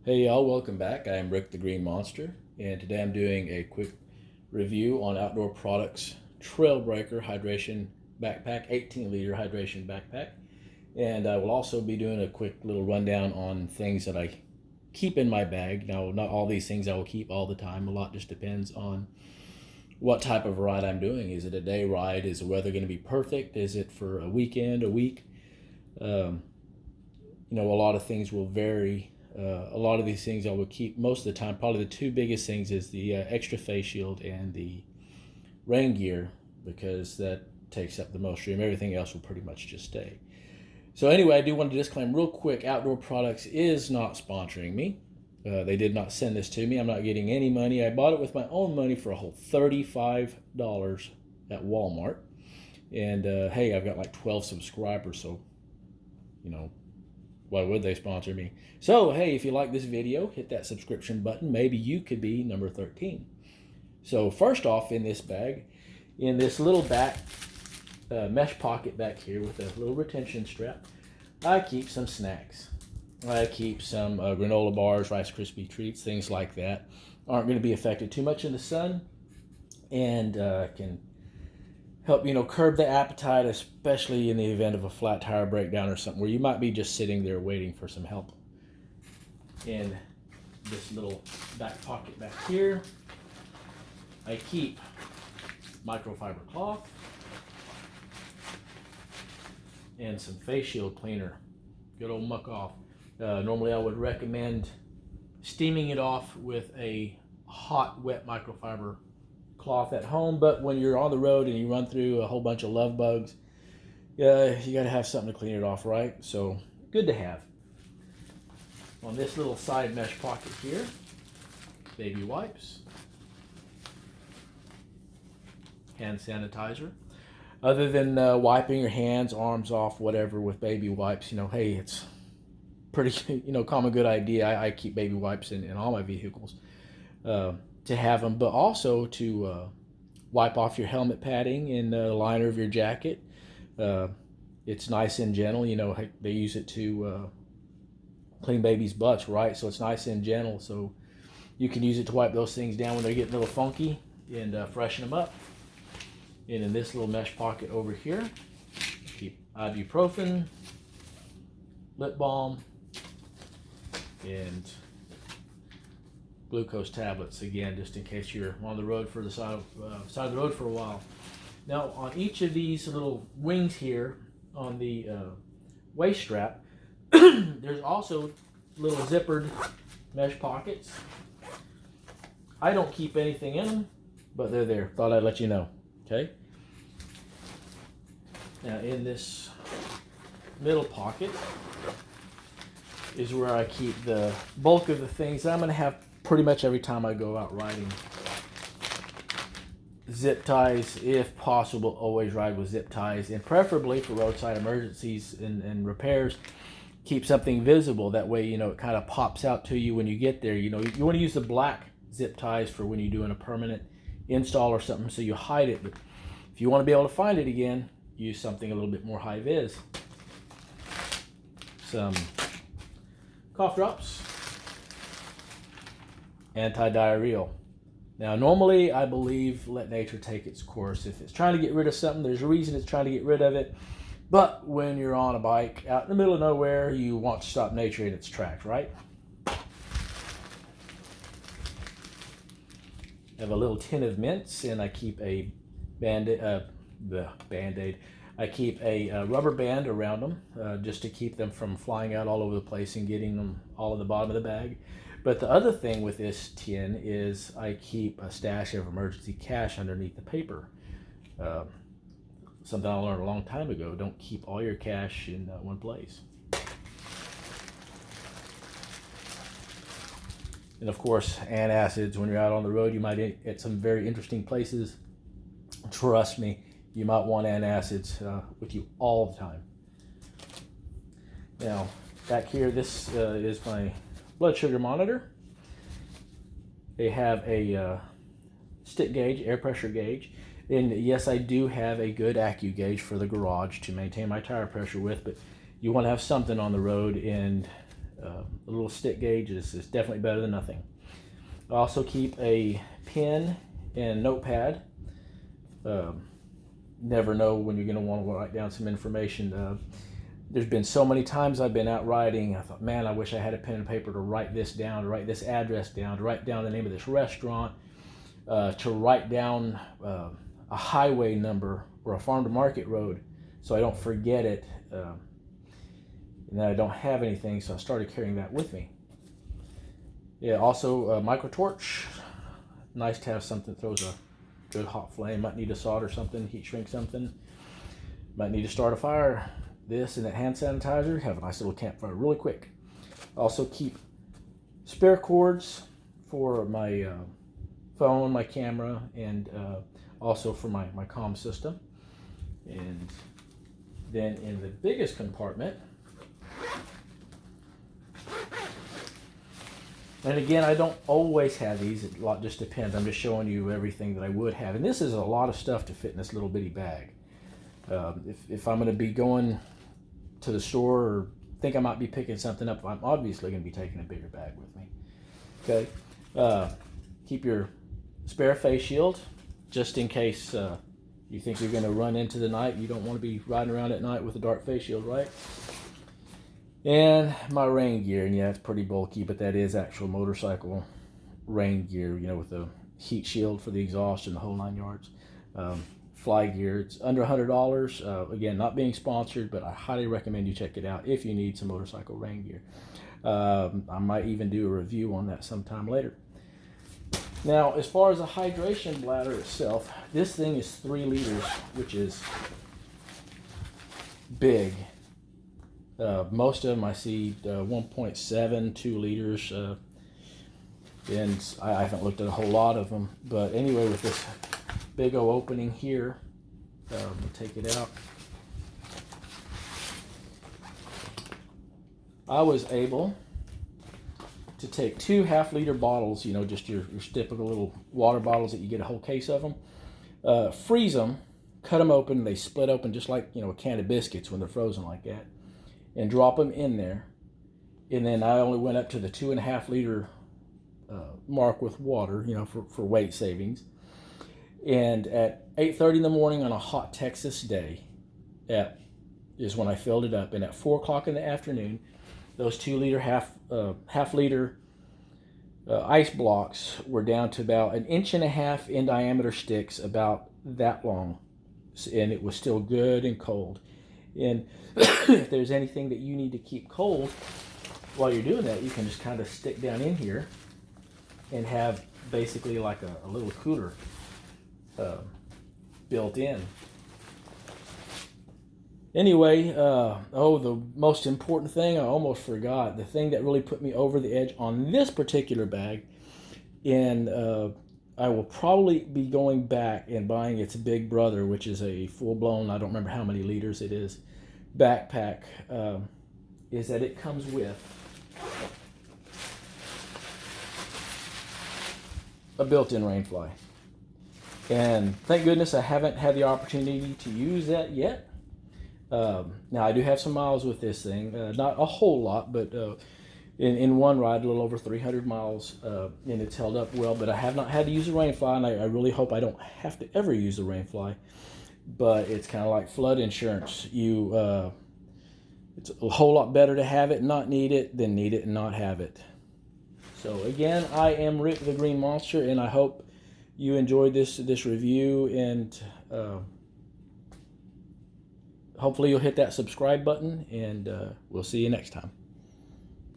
Hey y'all, welcome back. I am Rick the Green Monster, and today I'm doing a quick review on Outdoor Products Trailbreaker Hydration Backpack, 18-liter hydration backpack. And I will also be doing a quick little rundown on things that I keep in my bag. Now, not all these things I will keep all the time. A lot just depends on what type of ride I'm doing. Is it a day ride? Is the weather going to be perfect? Is it for a weekend, a week? Um, a lot of things will vary. A lot of these things I will keep most of the time. Probably the two biggest things is the extra face shield and the rain gear, because that takes up the most room. Everything else will pretty much just stay. So anyway, I do want to disclaim real quick, Outdoor Products is not sponsoring me. They did not send this to me. I'm not getting any money. I bought it with my own money for a whole $35 at Walmart. And hey, I've got like 12 subscribers, so, why would they sponsor me? So, hey, if you like this video, hit that subscription button. Maybe you could be number 13. So first off, in this bag, in this little back mesh pocket back here with a little retention strap, I keep some snacks. I keep some granola bars, Rice Krispie treats, things like that. Aren't going to be affected too much in the sun, and can help curb the appetite, especially in the event of a flat tire breakdown or something where you might be just sitting there waiting for some help. In this little back pocket back here, I keep microfiber cloth and some face shield cleaner. Good old muck off. Normally I would recommend steaming it off with a hot wet microfiber cloth at home, but when you're on the road and you run through a whole bunch of love bugs, you got to have something to clean it off, right? So good to have. On this little side mesh pocket here, baby wipes, hand sanitizer. Other than wiping your hands, arms off, whatever with baby wipes, hey, it's pretty, common good idea. I keep baby wipes in all my vehicles to have them, but also to wipe off your helmet padding and the liner of your jacket. It's nice and gentle. They use it to clean babies' butts, right? So it's nice and gentle. So you can use it to wipe those things down when they're getting a little funky and freshen them up. And in this little mesh pocket over here, keep ibuprofen, lip balm, and glucose tablets, again, just in case you're on the road for the side of the road for a while. Now, on each of these little wings here on the waist strap, there's also little zippered mesh pockets. I don't keep anything in them, but they're there. Thought I'd let you know. Okay. Now, in this middle pocket is where I keep the bulk of the things I'm going to have pretty much every time I go out riding. Zip ties, if possible, always ride with zip ties, and preferably for roadside emergencies and repairs, keep something visible. That way, it kind of pops out to you when you get there. You want to use the black zip ties for when you're doing a permanent install or something, so you hide it. But if you want to be able to find it again, use something a little bit more high vis. Some cough drops, Anti-Diarrheal. Now, normally I believe let nature take its course. If it's trying to get rid of something, there's a reason it's trying to get rid of it. But when you're on a bike out in the middle of nowhere, you want to stop nature in its tracks, right? I have a little tin of mints, and I keep a Band-Aid. I keep a rubber band around them just to keep them from flying out all over the place and getting them all in the bottom of the bag. But the other thing with this tin is I keep a stash of emergency cash underneath the paper. Something I learned a long time ago: don't keep all your cash in one place. And of course, antacids. When you're out on the road, you might at some very interesting places. Trust me, you might want antacids with you all the time. Now, back here, this is my blood sugar monitor. They have a stick gauge, air pressure gauge. And yes, I do have a good AccuGauge gauge for the garage to maintain my tire pressure with, but you want to have something on the road, and A little stick gauge is definitely better than nothing. I also keep a pen and notepad. Never know when you're going to want to write down some information. There's been so many times I've been out riding, I thought, man, I wish I had a pen and paper to write this down, to write this address down, to write down the name of this restaurant, to write down a highway number or a farm to market road so I don't forget it. And then I don't have anything, so I started carrying that with me. Yeah, also a micro torch. Nice to have something that throws a good hot flame. Might need to solder something, heat shrink something. Might need to start a fire. This and that hand sanitizer. Have a nice little campfire really quick. Also keep spare cords for my phone, my camera, and also for my comm system. And then in the biggest compartment, and again, I don't always have these. It just depends. I'm just showing you everything that I would have. And this is a lot of stuff to fit in this little bitty bag. If I'm going to be going to the store or think I might be picking something up, I'm obviously going to be taking a bigger bag with me. Okay. Keep your spare face shield just in case you think you're going to run into the night. You don't want to be riding around at night with a dark face shield, right? And my rain gear, and yeah, it's pretty bulky, but that is actual motorcycle rain gear, you know, with the heat shield for the exhaust and the whole 9 yards. Fly gear, it's under $100. Again, not being sponsored, but I highly recommend you check it out if you need some motorcycle rain gear. I might even do a review on that sometime later. Now, as far as the hydration bladder itself, this thing is 3 liters, which is big. Most of them I see 1.7, 2 liters, and I haven't looked at a whole lot of them. But anyway, with this big old opening here, we'll take it out. I was able to take 2 half-liter bottles, you know, just your typical little water bottles that you get a whole case of them, freeze them, cut them open, they split open just like, you know, a can of biscuits when they're frozen like that, and drop them in there. And then I only went up to the 2.5 liter mark with water, you know, for weight savings. And at 8:30 in the morning on a hot Texas day, is when I filled it up. And at 4 o'clock in the afternoon, those 2 liter half liter ice blocks were down to about 1.5 inches in diameter sticks, about that long, and it was still good and cold. And if there's anything that you need to keep cold while you're doing that, you can just kind of stick down in here and have basically like a little cooler built in. Anyway, the most important thing, I almost forgot, the thing that really put me over the edge on this particular bag, and I will probably be going back and buying its big brother, which is a full-blown, I don't remember how many liters it is, backpack, is that it comes with a built-in rain fly. And thank goodness I haven't had the opportunity to use that yet. Now I do have some miles with this thing, not a whole lot, but in one ride, a little over 300 miles, and it's held up well. But I have not had to use a rain fly, and I really hope I don't have to ever use a rain fly. But it's kind of like flood insurance. It's a whole lot better to have it and not need it than need it and not have it. So again, I am Rick the Green Monster, and I hope you enjoyed this review, and hopefully you'll hit that subscribe button, and we'll see you next time.